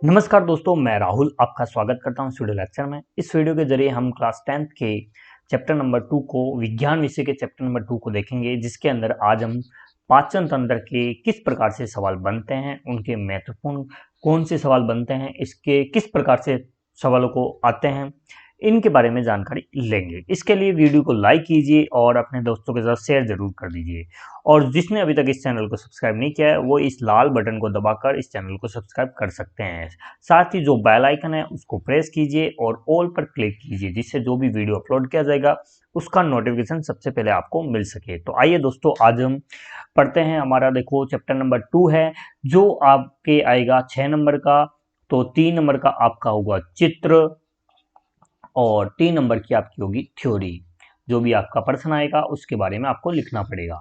नमस्कार दोस्तों, मैं राहुल आपका स्वागत करता हूं वीडियो लेक्चर में। इस वीडियो के जरिए हम क्लास 10th के चैप्टर नंबर 2 को विज्ञान विषय के चैप्टर नंबर 2 को देखेंगे, जिसके अंदर आज हम पाचन तंत्र के किस प्रकार से सवाल बनते हैं, उनके महत्वपूर्ण कौन से सवाल बनते हैं, इसके किस प्रकार से सवालों को आते हैं, इनके बारे में जानकारी लेंगे। इसके लिए वीडियो को लाइक कीजिए और अपने दोस्तों के साथ शेयर जरूर कर दीजिए। और जिसने अभी तक इस चैनल को सब्सक्राइब नहीं किया है वो इस लाल बटन को दबाकर इस चैनल को सब्सक्राइब कर सकते हैं। साथ ही जो बेल आइकन है उसको प्रेस कीजिए और ऑल पर क्लिक कीजिए, जिससे जो भी वीडियो अपलोड किया जाएगा उसका नोटिफिकेशन सबसे पहले आपको मिल सके। तो आइए दोस्तों, आज हम पढ़ते हैं। हमारा देखो चैप्टर नंबर 2 है, जो आपके आएगा 6 नंबर का। तो 3 नंबर का आपका होगा चित्र और 3 नंबर की आपकी होगी थ्योरी। जो भी आपका प्रश्न आएगा उसके बारे में आपको लिखना पड़ेगा।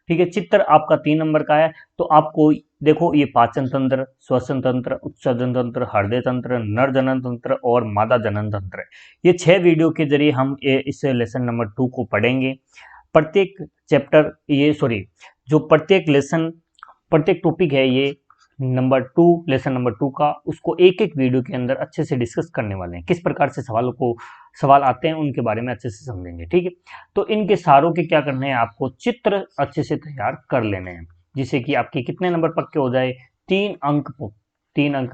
ठीक है, चित्र आपका 3 नंबर का है। तो आपको देखो, ये पाचन तंत्र, श्वसन तंत्र, उत्सर्जन तंत्र, हृदय तंत्र, नर जनन तंत्र और मादा जनन तंत्र, ये 6 वीडियो के जरिए हम इस लेसन नंबर 2 को पढ़ेंगे। प्रत्येक चैप्टर जो प्रत्येक लेसन, प्रत्येक टॉपिक है ये नंबर 2, लेसन नंबर 2 का, उसको एक एक वीडियो के अंदर अच्छे से डिस्कस करने वाले हैं। किस प्रकार से सवाल आते हैं उनके बारे में अच्छे से समझेंगे। ठीक है, तो इनके सारों के क्या करने हैं, आपको चित्र अच्छे से तैयार कर लेने हैं, जिससे कि आपके कितने नंबर पक्के हो जाए, 3 अंक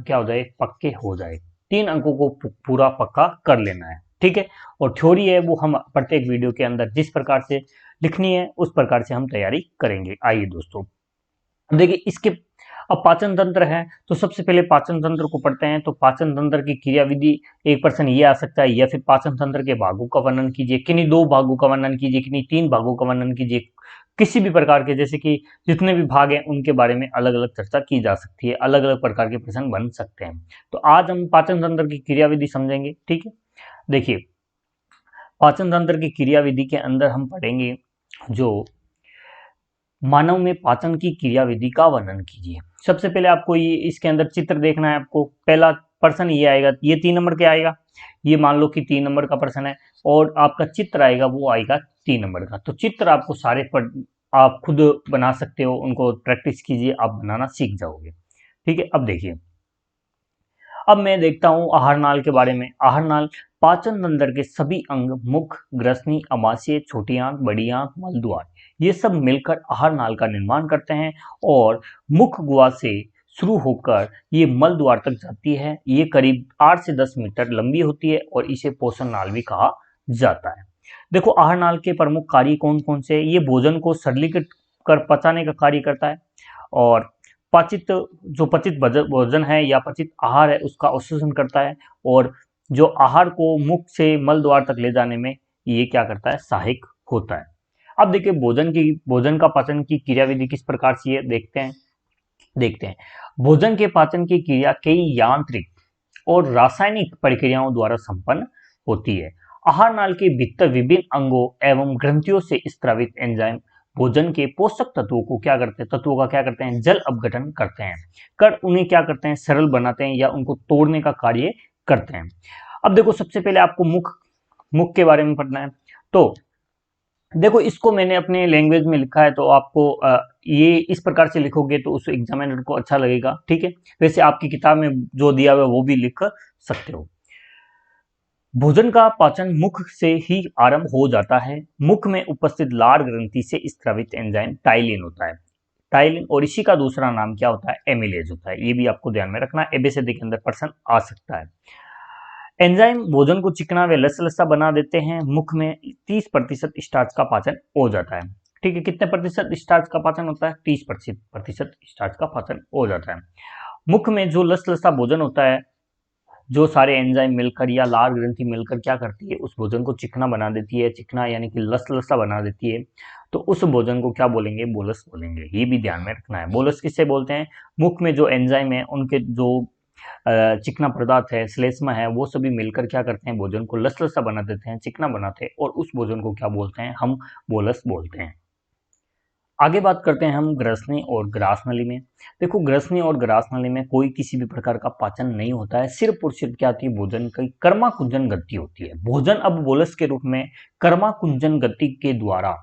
क्या हो जाए, पक्के हो जाए। 3 अंकों को पूरा पक्का कर लेना है। ठीक है, और थ्योरी है वो हम प्रत्येक वीडियो के अंदर जिस प्रकार से लिखनी है उस प्रकार से हम तैयारी करेंगे। आइए दोस्तों, देखिए इसके अब पाचन तंत्र है, तो सबसे पहले पाचन तंत्र को पढ़ते हैं। तो पाचन तंत्र की क्रियाविधि, एक प्रश्न ये आ सकता है, या फिर पाचन तंत्र के भागों का वर्णन कीजिए, किन्हीं 2 भागों का वर्णन कीजिए, किन्हीं 3 भागों का वर्णन कीजिए। किसी भी प्रकार के, जैसे कि जितने भी भाग हैं उनके बारे में अलग अलग चर्चा की जा सकती है, अलग अलग प्रकार के प्रश्न बन सकते हैं। तो आज हम पाचन तंत्र की क्रियाविधि समझेंगे। ठीक है, देखिए पाचन तंत्र की क्रियाविधि के अंदर हम पढ़ेंगे, जो मानव में पाचन की क्रियाविधि का वर्णन कीजिए। सबसे पहले आपको ये इसके अंदर चित्र देखना है। आपको पहला प्रश्न ये आएगा, ये 3 नंबर के आएगा, ये मान लो कि 3 नंबर का प्रश्न है, और आपका चित्र आएगा वो आएगा 3 नंबर का। तो चित्र आपको आप खुद बना सकते हो, उनको प्रैक्टिस कीजिए, आप बनाना सीख जाओगे। ठीक है, अब देखिए, अब मैं देखता हूं आहार नाल के बारे में। आहार नाल पाचन तंत्र के सभी अंग, मुख, ग्रसनी, अमाशय, छोटी आंत, बड़ी आंत, मल द्वार, ये सब मिलकर आहार नाल का निर्माण करते हैं और मुख गुहा से शुरू होकर ये मल द्वार तक जाती है। ये करीब 8 से 10 मीटर लंबी होती है और इसे पोषण नाल भी कहा जाता है। देखो आहार नाल के प्रमुख कार्य कौन कौन से हैं। ये भोजन को सरलीकृत कर पचाने का कार्य करता है, और पचित भोजन है या पचित आहार है उसका अवशोषण करता है, और जो आहार को मुख से मल द्वार तक ले जाने में ये क्या करता है, सहायक होता है। अब देखिए भोजन का पाचन की क्रियाविधि किस प्रकार से ये देखते हैं। भोजन के पाचन की क्रिया कई यांत्रिक और रासायनिक प्रक्रियाओं द्वारा संपन्न होती है। आहार नाल के भीतर विभिन्न अंगों एवं ग्रंथियों से स्त्रावित एंजाइम भोजन के पोषक तत्वों का क्या करते हैं, जल अपघटन करते हैं, कर उन्हें क्या करते हैं, सरल बनाते हैं या उनको तोड़ने का कार्य करते हैं। अब देखो सबसे पहले आपको मुख के बारे में पढ़ना है। तो देखो इसको मैंने अपने लैंग्वेज में लिखा है, तो आपको ये इस प्रकार से लिखोगे तो उस एग्जामिनर को अच्छा लगेगा। ठीक है, वैसे आपकी किताब में जो दिया हुआ है वो भी लिख सकते हो। भोजन का पाचन मुख से ही आरंभ हो जाता है। मुख में उपस्थित लार ग्रंथि से स्रावित एंजाइम टाइलिन होता है, टाइलिन, और इसी का दूसरा नाम क्या होता है, एमिलेज होता है। ये भी आपको ध्यान में रखना है, एबीसीडी के अंदर प्रश्न आ सकता है। एंजाइम भोजन को चिकना व लसलसा बना देते हैं। मुख में 30% स्टार्च का पाचन हो जाता है। ठीक है, कितने प्रतिशत स्टार्च का पाचन होता है, 30% स्टार्च का पाचन हो जाता है। मुख में जो लसलसा भोजन होता है, जो सारे एंजाइम मिलकर या लार ग्रंथि मिलकर क्या करती है, उस भोजन को चिकना बना देती है, चिकना यानी कि लसलसा बना देती है। तो उस भोजन को क्या बोलेंगे, बोलस बोलेंगे। ये भी ध्यान में रखना है। बोलस किससे बोलते हैं, मुख में जो एंजाइम है उनके जो चिकना पदार्थ है, श्लेष्मा है, वो सभी मिलकर क्या करते हैं, भोजन को लसलसा बना देते हैं, चिकना बनाते हैं, और उस भोजन को क्या बोलते हैं, हम बोलस बोलते हैं। आगे बात करते हैं हम ग्रसनी और ग्रास नली में। देखो ग्रसनी और ग्रास नली में कोई किसी भी प्रकार का पाचन नहीं होता है, सिर्फ और सिर्फ क्या होती है, भोजन की कर्माकुंजन गति होती है। भोजन अब बोलस के रूप में कर्माकुंजन गति के द्वारा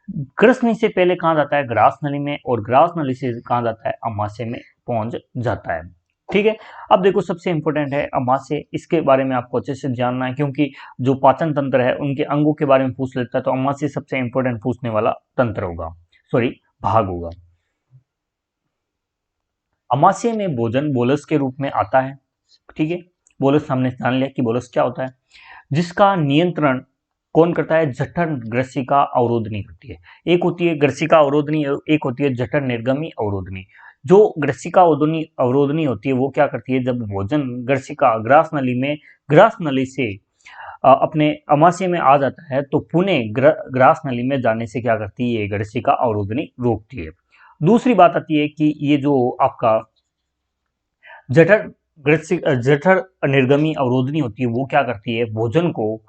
ग्रसनी से पहले कहाँ जाता है, ग्रास नली में, और ग्रास नली से कहाँ जाता है, अमाशय में पहुंच जाता है। ठीक है। अब देखो सबसे इंपॉर्टेंट है अमाशय, इसके बारे में आपको अच्छे से जानना है क्योंकि जो पाचन तंत्र है उनके अंगों के बारे में पूछ लेता है, तो अमाशय सबसे इंपॉर्टेंट पूछने वाला तंत्र होगा, सॉरी भाग होगा। अमाशय में भोजन बोलस के रूप में आता है, ठीक है। बोलस हमने जान लिया कि बोलस क्या होता है, जिसका नियंत्रण कौन करता है, जठर ग्रसिका अवरोधनी करती है। एक होती है ग्रसिका अवरोधनी, एक होती है जठर निर्गमी अवरोधनी। जो ग्रसिका अवरोधनी अवरोधनी होती है वो क्या करती है, जब भोजन ग्रसिका ग्रास नली में, ग्रास नली से अपने अमाशय में आ जाता है तो पुनः ग्रास नली में जाने से क्या करती है, ये ग्रसिका अवरोधनी रोकती है। दूसरी बात आती है कि ये जो आपका जठर जठर निर्गमी अवरोधनी होती है वो क्या करती है, भोजन को,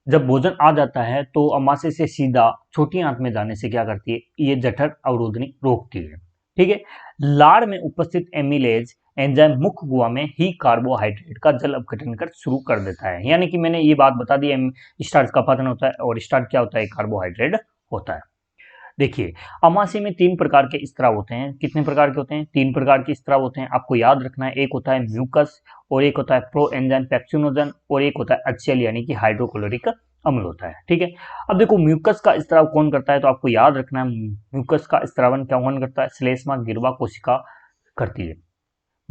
जब भोजन आ जाता है तो अमाशय से सीधा छोटी आंत में जाने से क्या करती है, ये जठर अवरोधनी रोकती है। ठीक है। लार में उपस्थित एमिलेज एंजाइम मुख्य गुहा में ही कार्बोहाइड्रेट का जल अपघटन कर शुरू कर देता है। यानी कि मैंने ये बात बता दी, स्टार्च का पतन होता है और स्टार्च क्या होता है, कार्बोहाइड्रेट होता है। देखिए अमाशय में 3 प्रकार के स्त्राव होते हैं। कितने प्रकार के होते हैं, 3 प्रकार के स्त्राव होते हैं, आपको याद रखना है। एक होता है म्यूकस, और एक होता है प्रो एंजाइम पेप्सिनोजन, और एक होता है HCl यानी कि हाइड्रोक्लोरिक अम्ल होता है। ठीक है। अब देखो म्यूकस का स्त्राव कौन करता है, तो आपको याद रखना है म्यूकस का स्त्रावन क्या कौन करता है, श्लेष्मा गिरवा कोशिका करती है।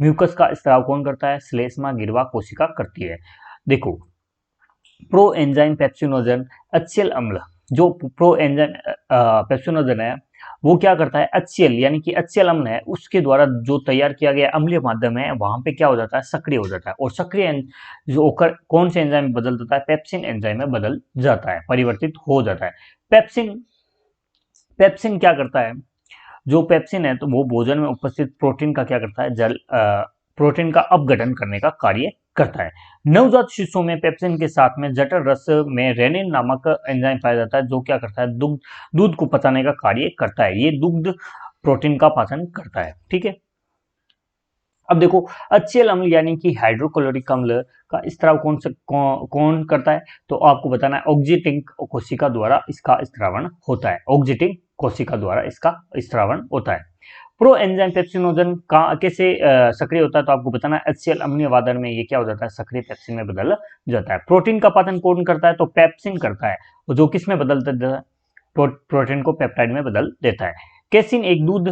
म्यूकस का स्त्राव कौन करता है, श्लेष्मा गिरवा कोशिका करती है। देखो प्रो एंजाइम पेप्सिनोजन HCl अम्ल, जो प्रो एंजाइम पेप्सिनोजन है वो क्या करता है, HCl यानी कि HCl अम्ल है उसके द्वारा जो तैयार किया गया अम्लीय माध्यम है वहां पे क्या हो जाता है, सक्रिय हो जाता है, और सक्रिय जो होकर कौन से एंजाइम में बदल जाता है, पेप्सिन एंजाइम में बदल जाता है, परिवर्तित हो जाता है। पेप्सिन पेप्सिन क्या करता है, जो पेप्सिन है तो वो भोजन में उपस्थित प्रोटीन का क्या करता है, प्रोटीन का अपघटन करने का कार्य करता है। नवजात शिशुओं में पेप्सिन के साथ में जठर रस में रेनिन नामक एंजाइम पाया जाता है जो क्या करता है, दूध को पचाने का कार्य करता है। ये दुग्ध प्रोटीन का पाचन करता है। ठीक है। अब देखो HCl अम्ल यानी कि हाइड्रोक्लोरिक अम्ल का स्त्राव कौन करता है, तो आपको बताना है ऑक्जीटिंग कोशिका द्वारा इसका स्त्रावण होता है। ऑक्जीटिंग कोशिका द्वारा इसका स्त्रावण होता है। प्रो एंजाइम पेप्सिनोजन का कैसे सक्रिय होता है, तो आपको बताना है HCl अम्लीय वादन में ये क्या हो जाता है, सक्रिय पेप्सिन में बदल जाता है। प्रोटीन का पाचन कौन करता है, तो पेप्सिन करता है, जो किस में बदल देता है, प्रोटीन को पेप्टाइड में बदल देता है। केसिन एक दूध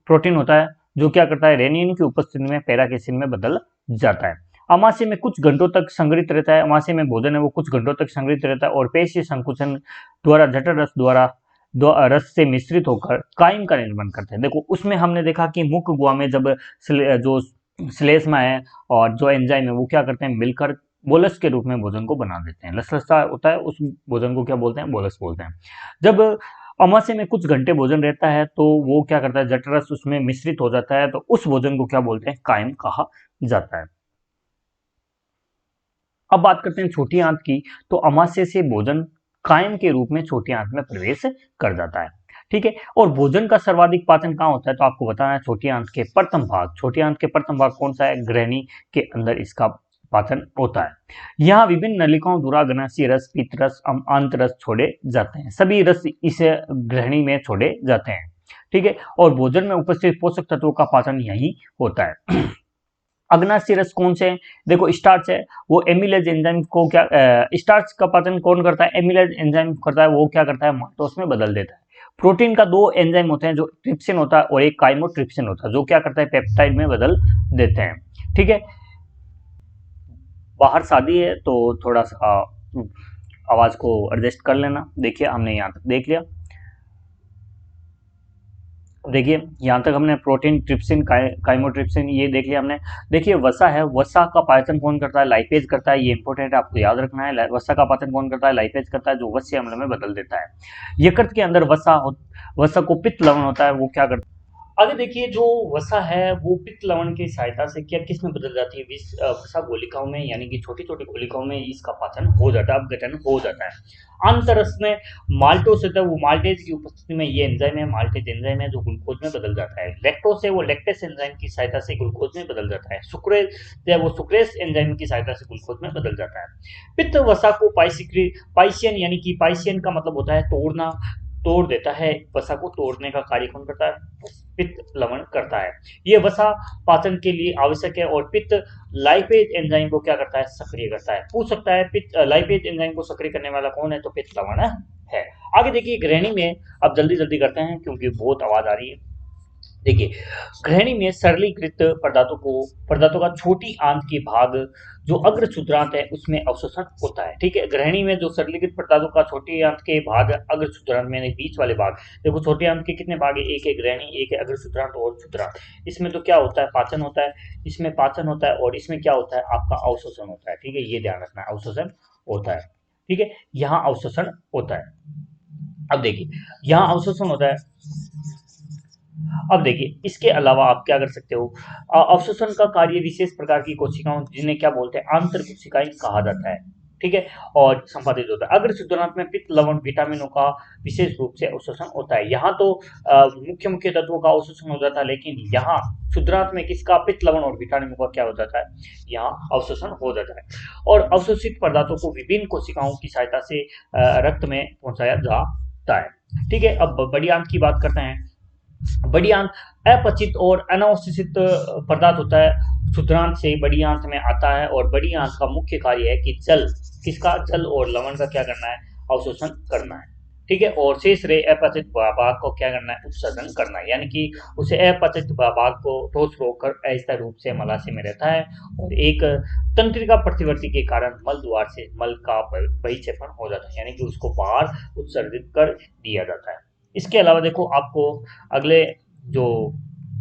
प्रोटीन होता है जो क्या करता है, रेनिन की उपस्थिति में पैराकेसिन में बदल जाता है। अमाशय में कुछ घंटों तक संग्रहित रहता है, अमाशय में भोजन है वो कुछ घंटों तक संग्रहित रहता है और पेशीय संकुचन द्वारा जठर रस द्वारा रस से मिश्रित होकर काइम का निर्माण करते हैं। देखो उसमें हमने देखा कि मुख्य गुहा में जब जो श्लेष्मा है और जो एंजाइम है वो क्या करते हैं, मिलकर बोलस के रूप में भोजन को बना देते हैं। लसलसा होता है उस भोजन को क्या बोलते हैं, बोलस बोलते हैं। जब अमाशय में कुछ घंटे भोजन रहता है तो वो क्या करता है, जठरस उसमें मिश्रित हो जाता है, तो उस भोजन को क्या बोलते हैं, कायम कहा जाता है। अब बात करते हैं छोटी आंत की, तो अमाशय से भोजन कायम के रूप में छोटी आंत में प्रवेश कर जाता है। ठीक है। और भोजन का सर्वाधिक पाचन कहाँ होता है, तो आपको बताना है छोटी आंत के प्रथम भाग। छोटी आंत के प्रथम भाग कौन सा है, ग्रहणी के अंदर इसका पाचन होता है। यहाँ विभिन्न नलिकाओं द्वारा अग्नाशय रस, पित्त रस, आंत रस छोड़े जाते हैं। सभी रस इस ग्रहणी में छोड़े जाते हैं। ठीक है। और भोजन में उपस्थित पोषक तत्वों का पाचन यही होता है। अग्नाशय रस कौन से हैं, देखो स्टार्च है, वो एमिलेज एंजाइम को क्या स्टार्च का पाचन कौन करता है, एमिलेज एंजाइम करता है, वो क्या करता है, माल्टोस में बदल देता है। प्रोटीन का 2 एंजाइम होते हैं, जो ट्रिप्सिन होता है और एक काइमोट्रिप्सिन होता है, जो क्या करता है, पेप्टाइड में बदल देते हैं। ठीक है। बाहर शादी है तो थोड़ा सा आवाज को एडजस्ट कर लेना। देखिए हमने यहाँ तक देख लिया। देखिए यहाँ तक हमने प्रोटीन, ट्रिप्सिन, काइमोट्रिप्सिन ये देख लिया हमने। देखिए वसा है, वसा का पाचन कौन करता है, लाइपेज करता है। ये इंपॉर्टेंट है, आपको याद रखना है। वसा का पाचन कौन करता है, लाइपेज करता है, जो वस्य अम्ल में बदल देता है। यकृत के अंदर वसा को पित्त लवण होता है, वो क्या करता है। आगे देखिए जो वसा है वो पित्त लवण की सहायता से क्या किस में बदल जाती है, वसा गोलिकाओं में, यानी कि छोटी छोटी गोलिकाओं में इसका पाचन हो जाता है, अपघटन हो जाता है। आंतरस में माल्टोस होता है, वो माल्टेज की उपस्थिति में ये एंजाइम है, माल्टेज एंजाइम है, जो ग्लूकोज में बदल जाता है। लैक्टोस है, वो लैक्टेस एंजाइम की सहायता से ग्लूकोज में बदल जाता है। सुक्रेज है, वो सुक्रेस एंजाइम की सहायता से ग्लूकोज में बदल जाता है। पित्त वसा को पाइसियन, यानी कि पाइसियन का मतलब होता है तोड़ना, तोड़ देता है, वसा को तोड़ने का कार्य कौन करता है? पित्त लवण करता है। ये वसा पाचन के लिए आवश्यक है और पित्त लाइपेज एंजाइम को क्या करता है? सक्रिय करता है। पूछ सकता है पित्त लाइपेज एंजाइम को सक्रिय करने वाला कौन है? तो पित्त लवण है। आगे देखिए ग्रहणी में, अब जल्दी जल्दी करते हैं क्योंकि बहुत आवाज आ रही है। देखिए ग्रहणी में सरलीकृत पदार्थों का छोटी आंत के भाग जो अग्र क्षुद्रांत है उसमें अवशोषण होता है। ठीक है, ग्रहणी में जो सरलीकृत पदार्थों का छोटी आंत के भाग अग्र क्षुद्रांत में बीच वाले भाग, देखो छोटी आंत के कितने भाग है? एक है ग्रहणी, एक है अग्र क्षुद्रांत और क्षुद्रांत। इसमें तो क्या होता है? पाचन होता है, इसमें पाचन होता है और इसमें क्या होता है? आपका अवशोषण होता है। ठीक है, ये ध्यान रखना, अवशोषण होता है। ठीक है, यहाँ अवशोषण होता है। अब देखिए यहाँ अवशोषण होता है। अब देखिए इसके अलावा आप क्या कर सकते हो? अवशोषण का कार्य विशेष प्रकार की कोशिकाओं जिन्हें क्या बोलते हैं? आंतर कोशिकाएं कहा जाता है। ठीक है, और संपादित होता है। अग्र क्षुद्रांत में पित्त लवण विटामिनों का विशेष रूप से अवशोषण होता है। यहाँ तो मुख्य मुख्य तत्वों का अवशोषण हो जाता है, लेकिन यहाँ क्षुद्रांत में किसका? पित्त लवण और विटामिनों का क्या हो जाता है? यहाँ अवशोषण हो जाता है। और अवशोषित पदार्थों को विभिन्न कोशिकाओं की सहायता से रक्त में पहुंचाया जाता है। ठीक है, अब बड़ी आंत की बात करते हैं। बड़ी आंत अपचित और अनावश्यक पदार्थ होता है, क्षुद्रांत से बड़ी आंत में आता है और बड़ी आंत का मुख्य कार्य है कि किसका? जल और लवण का क्या करना है? अवशोषण करना है। ठीक है, और शेष रहे अपचित भाग को क्या करना है? उत्सर्जन करना है, यानी कि उसे अपचित भाग को ठोस रोककर अस्थिर रूप से मलाशय में रहता है और एक तंत्रिका प्रतिवर्ती के कारण मल द्वार से मल का बहिक्षेपण हो जाता है, यानी कि उसको बाहर उत्सर्जित कर दिया जाता है। इसके अलावा देखो आपको अगले जो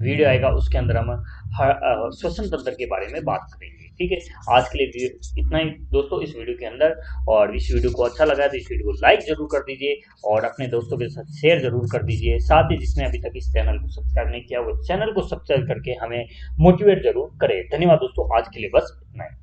वीडियो आएगा उसके अंदर हम श्वसन तंत्र के बारे में बात करेंगे। ठीक है, आज के लिए इतना ही दोस्तों इस वीडियो के अंदर। और इस वीडियो को अच्छा लगा तो इस वीडियो को लाइक जरूर कर दीजिए और अपने दोस्तों के साथ शेयर जरूर कर दीजिए। साथ ही जिसने अभी तक इस चैनल को सब्सक्राइब नहीं किया वो चैनल को सब्सक्राइब करके हमें मोटिवेट जरूर करे। धन्यवाद दोस्तों, आज के लिए बस इतना ही।